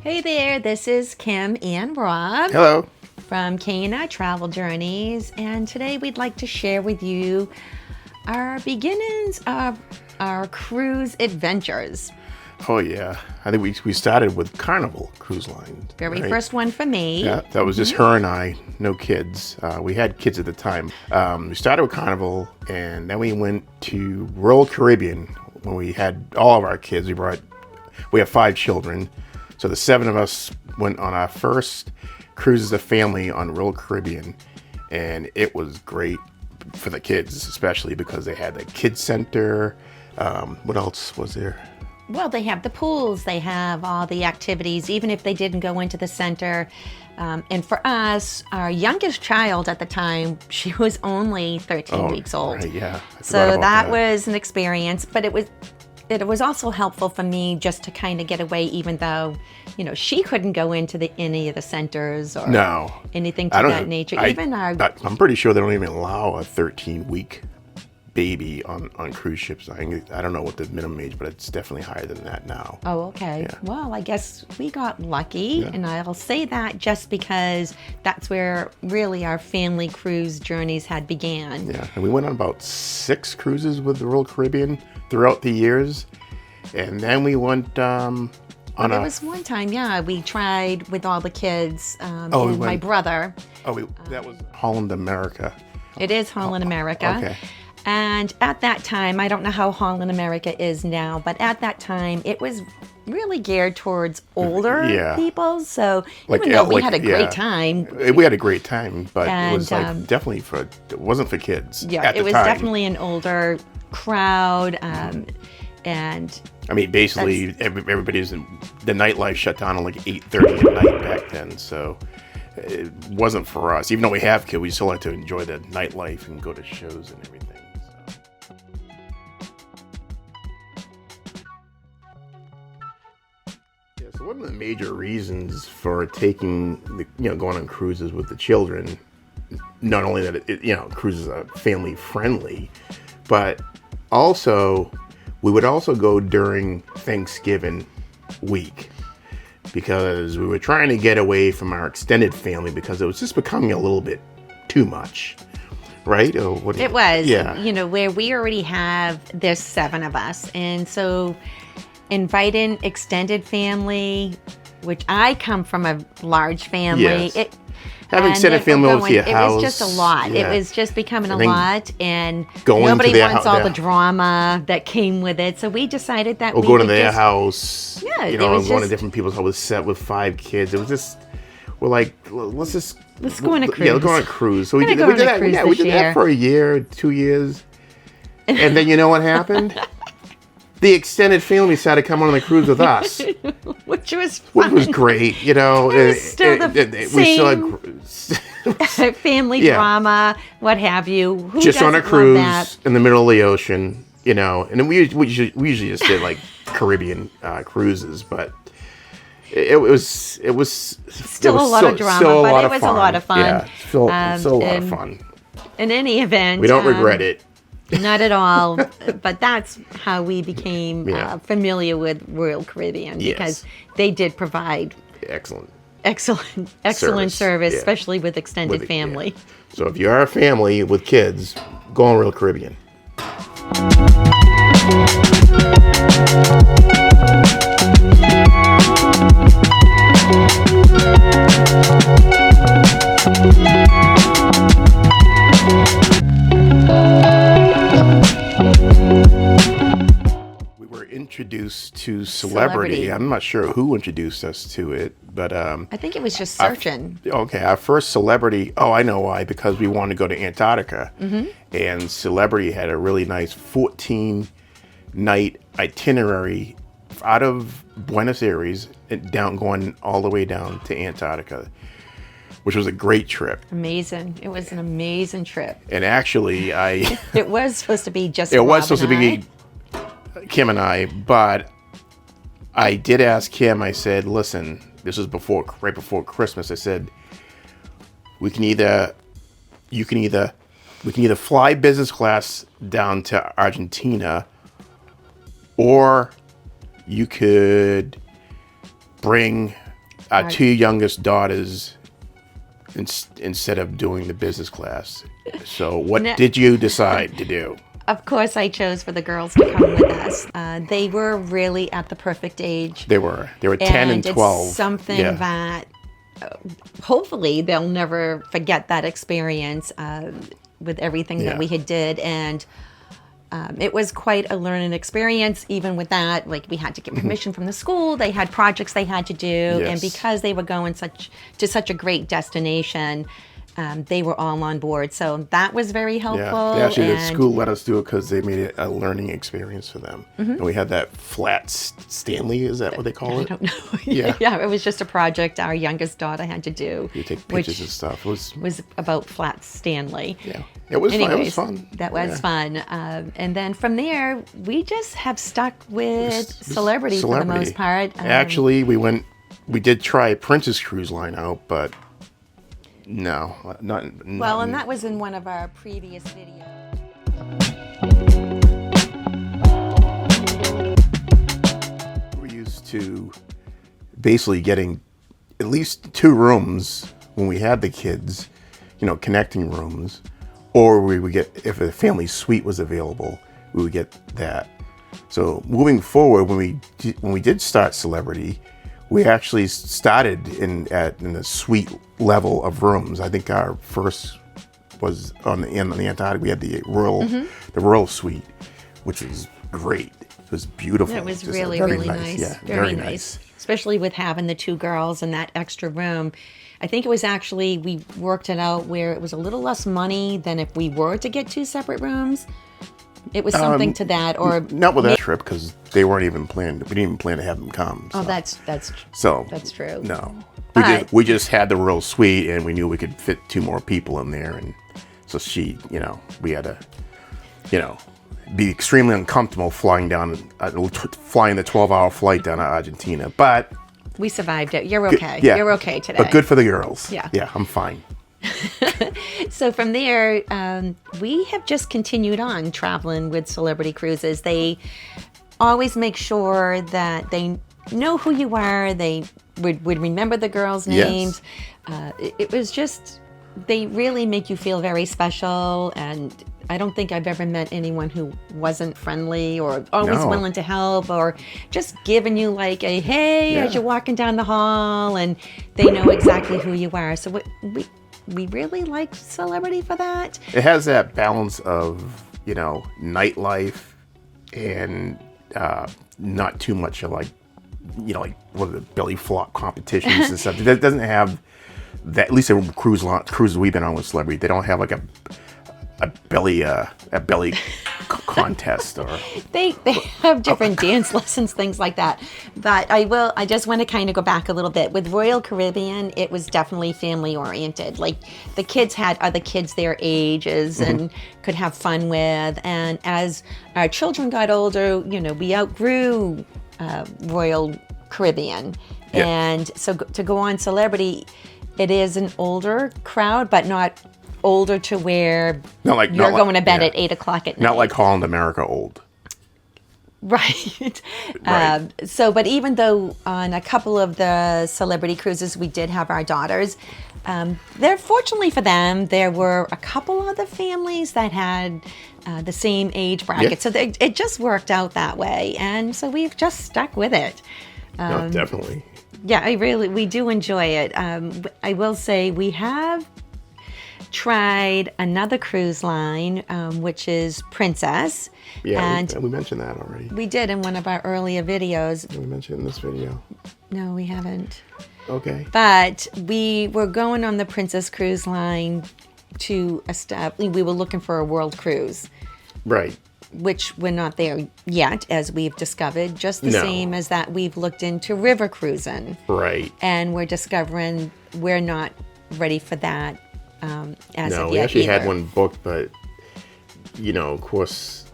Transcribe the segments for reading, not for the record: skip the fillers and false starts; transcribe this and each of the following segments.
Hey there, this is Kim and Rob Hello. from K&I Travel Journeys, and today we'd like to share with you our beginnings of our cruise adventures. Oh yeah, I think we started with Carnival Cruise Line. Very right? first one for me. Yeah, that was just her and I, no kids. We had kids at the time. We started with Carnival, and then we went to Royal Caribbean when we had all of our kids. We have 5 children, so the 7 of us went on our first cruise as a family on Royal Caribbean, and it was great for the kids, especially because they had the kids center. What else was there? Well, they have the pools, they have all the activities, even if they didn't go into the center. And for us, our youngest child at the time, she was only 13 weeks old. Right, yeah. So that was an experience, but it was also helpful for me just to kind of get away, even though, she couldn't go into any of the centers or anything to that nature. I'm pretty sure they don't even allow a 13-week baby on cruise ships. I don't know what the minimum age, but it's definitely higher than that now. Oh, okay. Yeah. Well, I guess we got lucky, and I'll say that just because that's where really our family cruise journeys had began. Yeah, and we went on about 6 cruises with the Royal Caribbean throughout the years, and then we went there was one time, we tried with all the kids and my brother. That was Holland, America. It is Holland, America. Okay. And at that time, I don't know how Holland America is now, but at that time, it was really geared towards older people. So even though we had a great time. We had a great time, but it was definitely it wasn't for kids. Yeah, it was definitely an older crowd. And I mean, basically, everybody's the nightlife shut down at like 8:30 at night back then. So it wasn't for us. Even though we have kids, we still like to enjoy the nightlife and go to shows and everything. So one of the major reasons for taking going on cruises with the children, not only that cruises are family friendly, but also we would also go during Thanksgiving week because we were trying to get away from our extended family because it was just becoming a little bit too much. Right? Or what? It was. Yeah. Where we already there's 7 of us, and so inviting extended family, which I come from a large family. Yes. Having extended family over to your house. It was just a lot. Yeah. It was just becoming a lot, and nobody wants all the drama that came with it. So we decided that we would go to their house. Yeah, going to different people's house. Was set with 5 kids. It was just we're like, let's go on a cruise. Yeah, let's go on a cruise. So we did that. Yeah, we did that for a year, 2 years, and then you know what happened? The extended family started coming on the cruise with us, which was fun. Which was great. It was still we still had family drama, what have you. Who just on a cruise in the middle of the ocean, and then we usually just did like Caribbean cruises, but it was still a lot of drama, but it was a lot of fun. Yeah, still a lot of fun. In any event, we don't regret it. Not at all, but that's how we became familiar with Royal Caribbean because they did provide excellent service, especially with extended family. Yeah. So if you are a family with kids, go on Royal Caribbean. Introduced to Celebrity. I'm not sure who introduced us to it, but I think it was just searching. Our first Celebrity. Oh, I know why. Because we wanted to go to Antarctica, and Celebrity had a really nice 14-night itinerary out of Buenos Aires and going all the way down to Antarctica, which was a great trip. Amazing. It was an amazing trip. And actually, it was supposed to be just. It was supposed to be Kim and I, but I did ask Kim. I said, "Listen, this was right before Christmas." I said, "You can either fly business class down to Argentina, or you could bring our two youngest daughters instead of doing the business class. So what did you decide to do? Of course, I chose for the girls to come with us. They were really at the perfect age. They were 10 and 12. It's something that hopefully they'll never forget that experience with everything that we had did. And it was quite a learning experience. Even with that, like we had to get permission from the school. They had projects they had to do, and because they were going to such a great destination, they were all on board. So that was very helpful. Yeah, actually, the school let us do it because they made it a learning experience for them. And we had that flat Stanley, is that what they call it? I don't know. Yeah, it was just a project our youngest daughter had to do. You take pictures and stuff. It was about flat Stanley. Yeah, it was fun. It was fun. That was fun. And then from there, we just have stuck with celebrity for the most part. Actually, we did try Princess Cruise Line out, but no, not. Well, and that was in one of our previous videos. We're used to basically getting at least 2 rooms when we had the kids, connecting rooms, or we would get, if a family suite was available, we would get that. So moving forward, when we did start Celebrity, we actually started in the suite level of rooms. I think our first was on the Antarctica. We had the Royal Suite, which was great. It was beautiful. It was really nice. Yeah, very nice. Especially with having the 2 girls in that extra room. I think it was actually, we worked it out where it was a little less money than if we were to get 2 separate rooms. It was something to that, or not with that trip, because they weren't even planned. We didn't even plan to have them come. So. Oh, that's true. No, we just had the Royal Suite, and we knew we could fit 2 more people in there, and so we had to, be extremely uncomfortable flying the 12-hour flight down to Argentina, but we survived it. You're okay. You're okay today. But good for the girls. Yeah, I'm fine. So from there, we have just continued on traveling with Celebrity Cruises. They always make sure that they know who you are. They would remember the girls' names. It was just, they really make you feel very special. And I don't think I've ever met anyone who wasn't friendly or always willing to help, or just giving you like a hey as you're walking down the hall, and they know exactly who you are. So we really like Celebrity for that. It has that balance of, nightlife and not too much of like what are the belly flop competitions and stuff. It doesn't have that, at least the cruises we've been on with Celebrity, they don't have like a belly contest, or they have different dance lessons, things like that. But I just want to kind of go back a little bit. With Royal Caribbean, it was definitely family oriented. Like the kids had other kids their ages and could have fun with. And as our children got older, we outgrew Royal Caribbean. And so to go on Celebrity, it is an older crowd, but not older to where you're going to bed at 8 o'clock at night. Not like Holland America old. Right. But even though on a couple of the Celebrity Cruises we did have our daughters, fortunately for them, there were a couple other families that had the same age bracket. So it just worked out that way. And so we've just stuck with it. No, definitely. Yeah, we do enjoy it. I will say we have tried another cruise line, which is Princess. Yeah, and we mentioned that already. We did in one of our earlier videos. We mentioned it in this video. No, we haven't. Okay. But we were going on the Princess cruise line to establish, we were looking for a world cruise. Right. Which we're not there yet, as we've discovered, just the same as that we've looked into river cruising. Right. And we're discovering we're not ready for that as of yet. No, we actually had one booked, but, of course,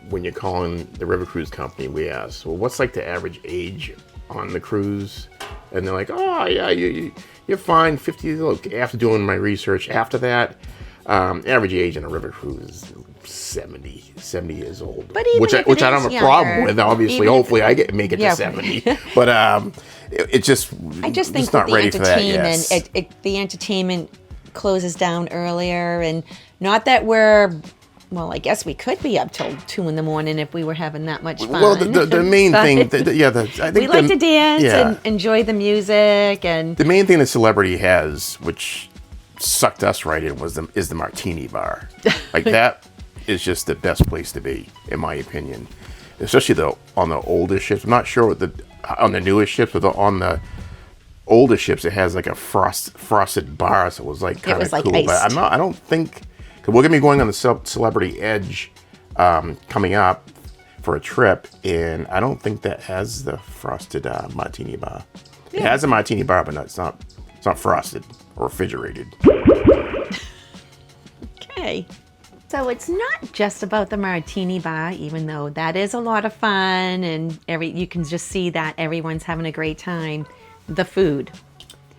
when you're calling the river cruise company, we ask, well, what's like the average age on the cruise? And they're like, oh, yeah, you're fine, 50. Look, after doing my research after that, Average age in a river cruise is 70 years old. But even which I don't have a problem with. Obviously, hopefully I make it to 70. But it just I just think not with the ready for that. entertainment, Yes. the entertainment closes down earlier, and not that we're. Well, I guess we could be up till 2 a.m. if we were having that much fun. Well, the main thing, I think we like to dance and enjoy the music, and the main thing the Celebrity has, which sucked us right in, is the martini bar. Like that is just the best place to be, in my opinion. Especially on the older ships. I'm not sure on the newer ships, but on the older ships, it has like a frosted bar, so it was like kind of cool. Iced. But I don't think. Cause we're gonna be going on the Celebrity Edge coming up for a trip, and I don't think that has the frosted martini bar. Yeah. It has a martini bar, but it's not frosted or refrigerated. Okay. So it's not just about the martini bar, even though that is a lot of fun, and you can just see that everyone's having a great time. The food.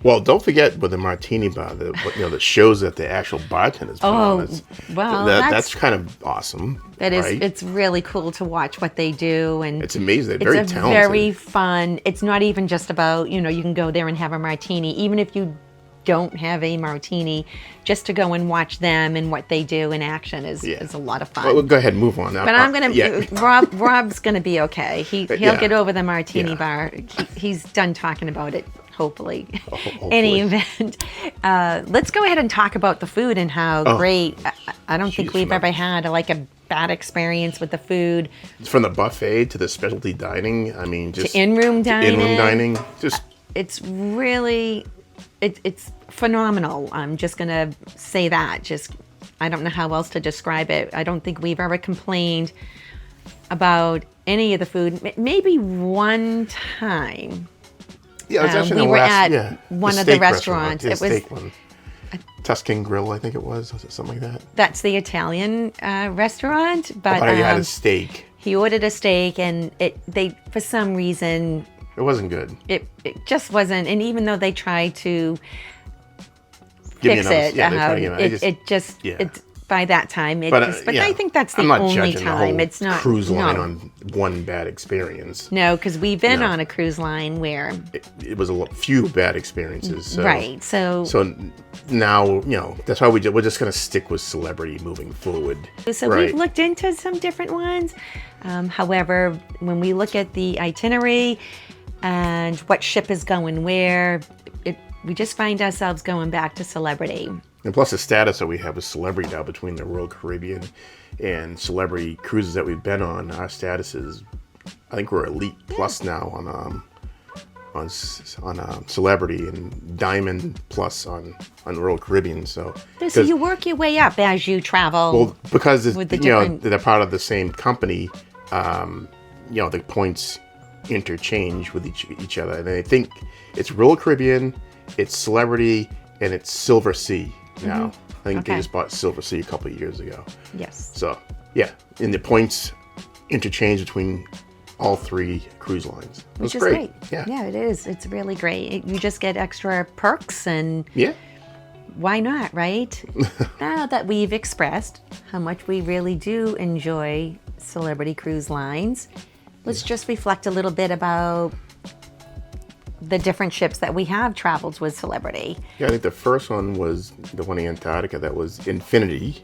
Well, don't forget with the martini bar, that shows that the actual bartenders put on. Well, that's kind of awesome. That is, right? It's really cool to watch what they do, and it's amazing. They're very talented. It's very fun. It's not even just about you can go there and have a martini, even if you don't have a martini, just to go and watch them and what they do in action is a lot of fun. Well, go ahead, move on. But I'm gonna Rob's gonna be okay. He'll get over the martini bar. He's done talking about it. Hopefully. Any event. Let's go ahead and talk about the food and how great. I don't think we've ever had a bad experience with the food. From the buffet to the specialty dining. I mean, just to in-room dining. Just it's really, it's phenomenal. I'm just gonna say that. I don't know how else to describe it. I don't think we've ever complained about any of the food. Maybe one time. Yeah, it was actually we were at one of the restaurants. It was Tuscan Grill, I think it was something like that. That's the Italian restaurant, but he had a steak. He ordered a steak, and they for some reason it wasn't good. It just wasn't, and even though they tried to fix it, it's by that time. I think that's the only time. It's not cruise line on one bad experience. No, because we've been on a cruise line where it was few bad experiences. So, right. So now that's why we're just gonna stick with Celebrity moving forward. So we've looked into some different ones. However, when we look at the itinerary and what ship is going where, we just find ourselves going back to Celebrity. And plus the status that we have with Celebrity now between the Royal Caribbean and Celebrity cruises that we've been on, our status is, I think we're Elite Plus now on Celebrity, and Diamond Plus on Royal Caribbean. So you work your way up as you travel. Well, because they're part of the same company, the points interchange with each other. And I think it's Royal Caribbean, it's Celebrity, and it's Silver Sea. Now, I think they just bought Silver Sea a couple of years ago. Yes. So, and the points interchange between all three cruise lines. Which is great. Yeah, it is. It's really great. You just get extra perks, and why not, right? Now that we've expressed how much we really do enjoy Celebrity Cruise Lines, let's just reflect a little bit about the different ships that we have traveled with Celebrity. Yeah, I think the first one was the one in Antarctica. That was Infinity.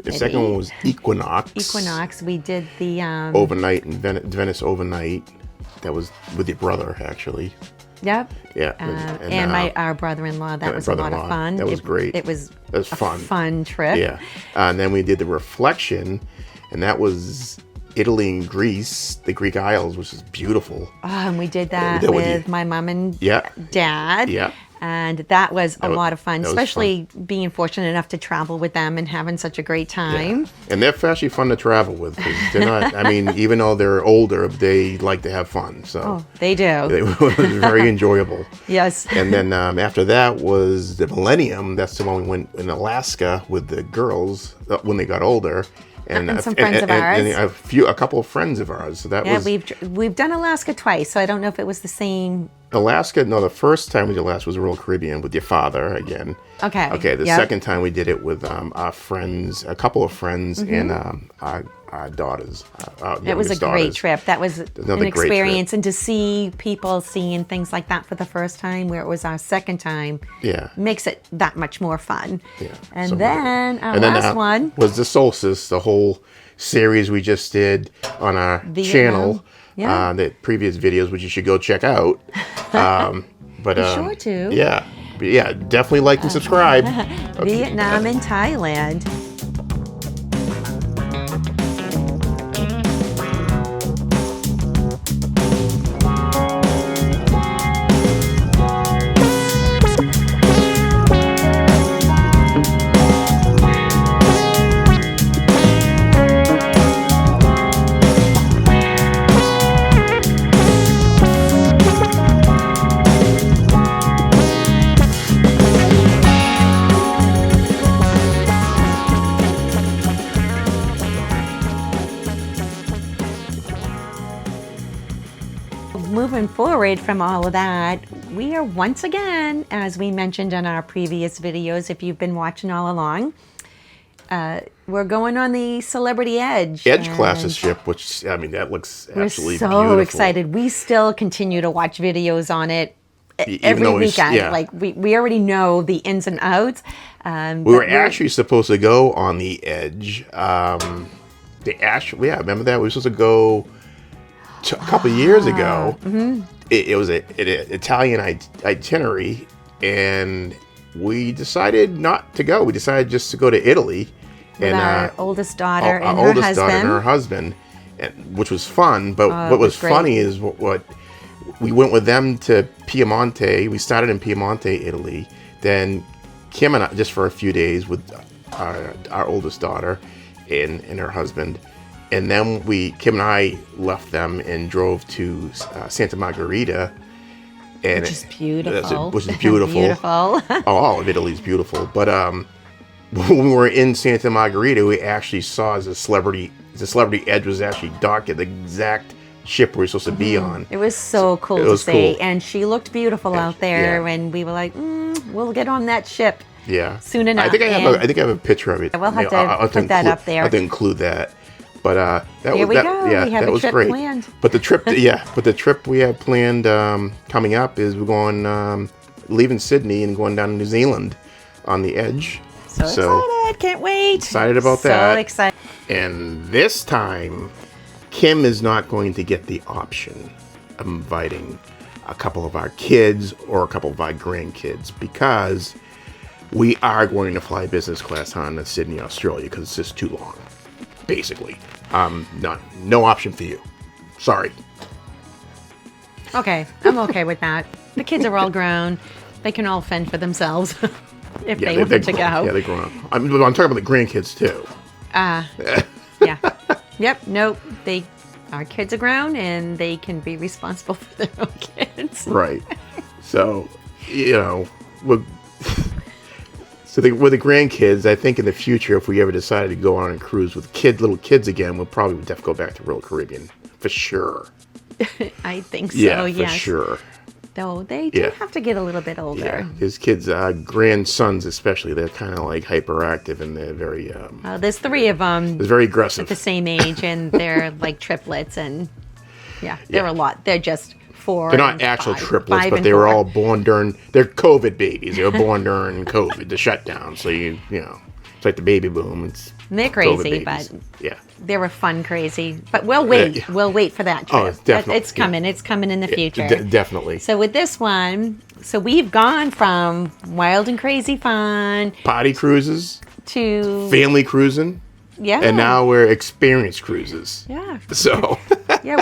The second one was Equinox. We did the overnight in Venice overnight. That was with your brother, actually. Yep. Yeah. And our brother-in-law. That was a lot of fun. That was great. It was fun. Fun trip. Yeah. And then we did the Reflection, and that was Italy and Greece, the Greek Isles, which is beautiful. Oh, and we did that with my mom and dad. Yeah. And that was a lot of fun, especially being fortunate enough to travel with them and having such a great time. Yeah. And they're actually fun to travel with. They're not, I mean, even though they're older, they like to have fun. So they do. It was very enjoyable. Yes. And then after that was the Millennium. That's the one we went in Alaska with the girls when they got older. And some friends of ours. And a couple of friends of ours. So that was... we've done Alaska twice, so I don't know if it was the same Alaska, no, the first time we did Alaska was Royal Caribbean with your father again. Okay. Okay, the second time we did it with our friends, a couple of friends, and our daughters. It was a great trip. That was an experience. Trip. And to see people seeing things like that for the first time, where it was our second time, makes it that much more fun. Yeah. And then our last one was the Solstice, the whole series we just did on our channel. Yeah. The previous videos, which you should go check out. But be sure to. Yeah, definitely like and subscribe. Vietnam and Thailand. Moving forward from all of that, we are once again, as we mentioned in our previous videos, if you've been watching all along, we're going on the Celebrity Edge. Edge classes ship, which, I mean, that looks absolutely beautiful. We're so excited. We still continue to watch videos on it every weekend. Like, we already know the ins and outs. We were actually supposed to go on the Edge. Remember that? We were supposed to go a couple of years ago. It was an Italian itinerary, and we decided not to go. We decided just to go to Italy. With our oldest daughter and her husband. Which was fun. But what was funny is what we went with them to Piemonte. We started in Piemonte, Italy. Then Kim and I, just for a few days with our oldest daughter and her husband. And then Kim and I left them and drove to Santa Margherita. Which is beautiful. Beautiful. All of Italy is beautiful. But when we were in Santa Margherita, we actually saw the Celebrity Edge was actually docked at the exact ship we were supposed to be on. It was so cool to see. Cool. And she looked beautiful out there. And we were like, we'll get on that ship soon enough. I think I have a picture of it. We'll have to put that up there. I'll have to include that. But that we have that a was trip great. Planned. But the trip we have planned coming up is we're going leaving Sydney and going down to New Zealand on the Edge. So excited! Can't wait. Excited about that. So excited. And this time, Kim is not going to get the option of inviting a couple of our kids or a couple of our grandkids because we are going to fly business class on to Sydney, Australia, because it's just too long. Basically, no option for you. Sorry. Okay, I'm okay with that. The kids are all grown; they can all fend for themselves if they want to go. Yeah, they're grown up. I'm talking about the grandkids too. Yeah. Yep. Nope. Our kids are grown, and they can be responsible for their own kids. Right. So, So with the grandkids, I think in the future, if we ever decided to go on a cruise with little kids again, we'll probably definitely go back to Royal Caribbean for sure. I think so. Yeah, yes. For sure. Though they do have to get a little bit older. Yeah, his kids, grandsons especially, they're kind of like hyperactive and they're very. There's 3 of them. They're very aggressive. At the same age, and they're like triplets, and they're a lot. They're just. They're not actual triplets, but they were all born during. They're COVID babies. They were born during COVID, the shutdown. So it's like the baby boom. They're crazy, but they were fun crazy. But we'll wait. We'll wait for that trip. Oh, definitely. It's coming. It's coming in the future. Definitely. So with this one, we've gone from wild and crazy fun, party cruises, to family cruising. Yeah. And now we're experienced cruises. Yeah. So.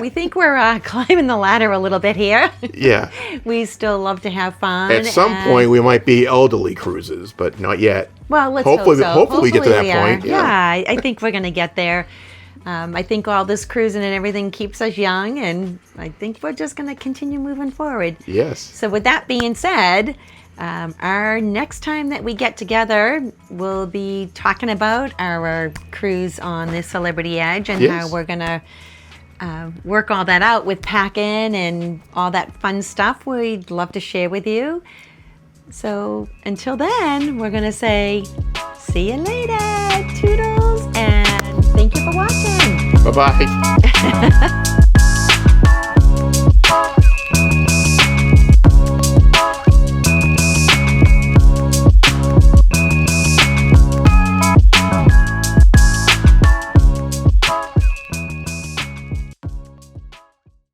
We think we're climbing the ladder a little bit here. Yeah. We still love to have fun. At some point, we might be elderly cruises, but not yet. Well, let's hope so. Hopefully we get to that point. Yeah, I think we're going to get there. I think all this cruising and everything keeps us young, and I think we're just going to continue moving forward. Yes. So with that being said, our next time that we get together, we'll be talking about our cruise on the Celebrity Edge and how we're going to work all that out with packing and all that fun stuff we'd love to share with you. So until then, we're going to say, see you later, toodles, and thank you for watching. Bye-bye.